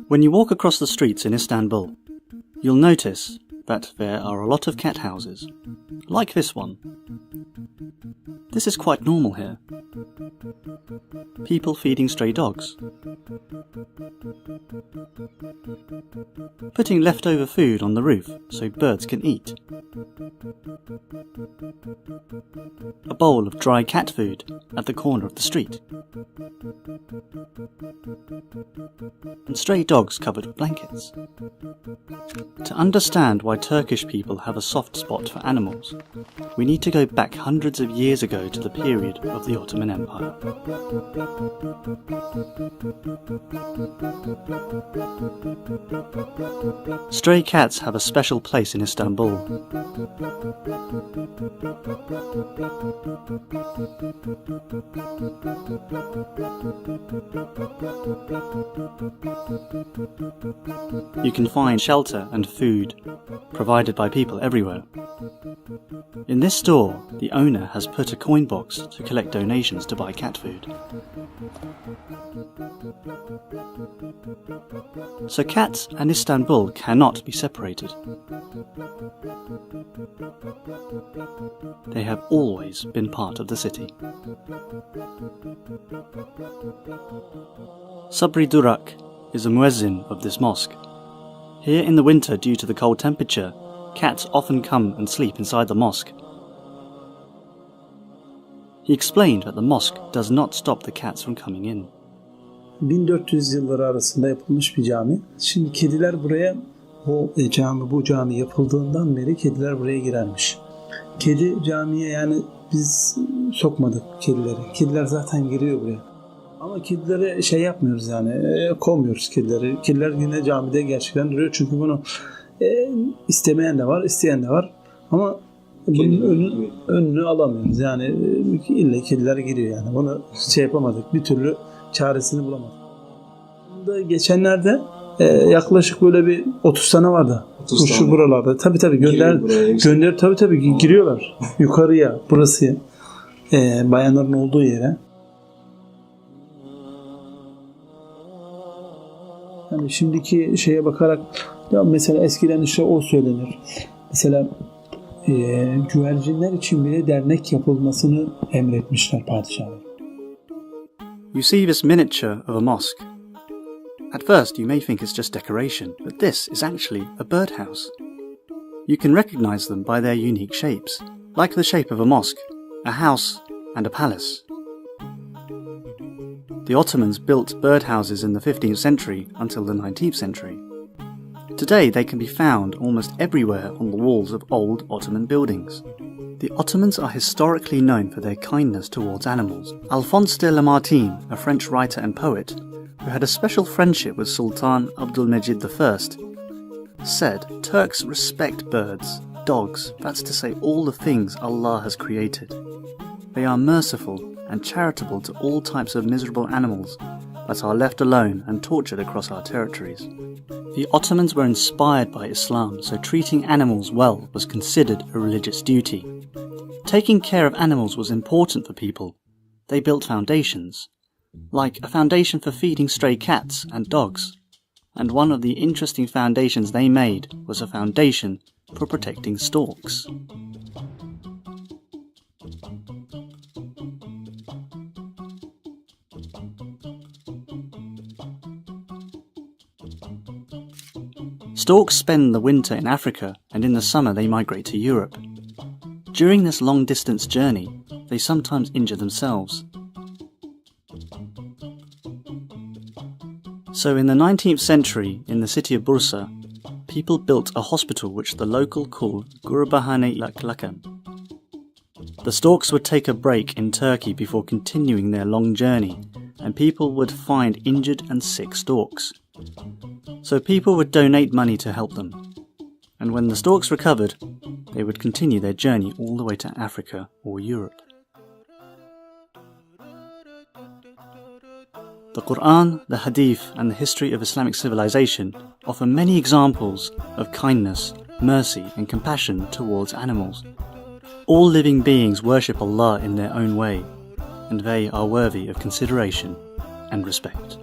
When you walk across the streets in Istanbul, you'll notice that there are a lot of cat houses, like this one. This is quite normal here. People feeding stray dogs, putting leftover food on the roof so birds can eat, a bowl of dry cat food at the corner of the street, and stray dogs covered with blankets. To understand why Turkish people have a soft spot for animals, we need to go back hundreds of years ago to the period of the Ottoman Empire. Stray cats have a special place in Istanbul. You can find shelter and food provided by people everywhere. In this store, the owner has put a coin box to collect donations to buy cat food. So cats and Istanbul cannot be separated. They have always been part of the city. Sabri Durak is a muezzin of this mosque. Here in the winter, due to the cold temperature, cats often come and sleep inside the mosque. He explained that the mosque does not stop the cats from coming in. 1400 yılları arasında yapılmış bir cami. Şimdi kediler buraya, bu cami yapıldığından beri kediler buraya girermiş. Kedi camiye, yani biz sokmadık kedileri. Kediler zaten giriyor buraya. Ama kedilere şey yapmıyoruz, yani kovmuyoruz kedileri. Kediler yine camide gerçekten duruyor. Çünkü bunu istemeyen de var, isteyen de var. Ama bunun önünü alamıyoruz. Yani illa kediler giriyor yani. Bunu şey yapamadık. Bir türlü çaresini bulamadık. Geçenlerde yaklaşık böyle bir 30 tane vardı. 30 şu buralarda. Tabii gönder tabii giriyorlar. Yukarıya, burası bayanların olduğu yere. Yani şimdiki şeye bakarak ya mesela eskiden işte o söylenir. Mesela güvercinler için bile dernek yapılmasını emretmişler padişahlar. You see this miniature of a mosque. At first you may think it's just decoration, but this is actually a birdhouse. You can recognize them by their unique shapes, like the shape of a mosque, a house, and a palace. The Ottomans built birdhouses in the 15th century until the 19th century. Today they can be found almost everywhere on the walls of old Ottoman buildings. The Ottomans are historically known for their kindness towards animals. Alphonse de Lamartine, a French writer and poet, who had a special friendship with Sultan Abdülmecid I, said, "Turks respect birds, dogs, that's to say all the things Allah has created. They are merciful and charitable to all types of miserable animals that are left alone and tortured across our territories." The Ottomans were inspired by Islam, so treating animals well was considered a religious duty. Taking care of animals was important for people. They built foundations, like a foundation for feeding stray cats and dogs. And one of the interesting foundations they made was a foundation for protecting storks. Storks spend the winter in Africa, and in the summer they migrate to Europe. During this long-distance journey, they sometimes injure themselves. So in the 19th century, in the city of Bursa, people built a hospital which the local called Gurbahane Laklakam. The storks would take a break in Turkey before continuing their long journey, and people would find injured and sick storks. So people would donate money to help them. And when the storks recovered, they would continue their journey all the way to Africa or Europe. The Quran, the Hadith, and the history of Islamic civilization offer many examples of kindness, mercy, and compassion towards animals. All living beings worship Allah in their own way, and they are worthy of consideration and respect.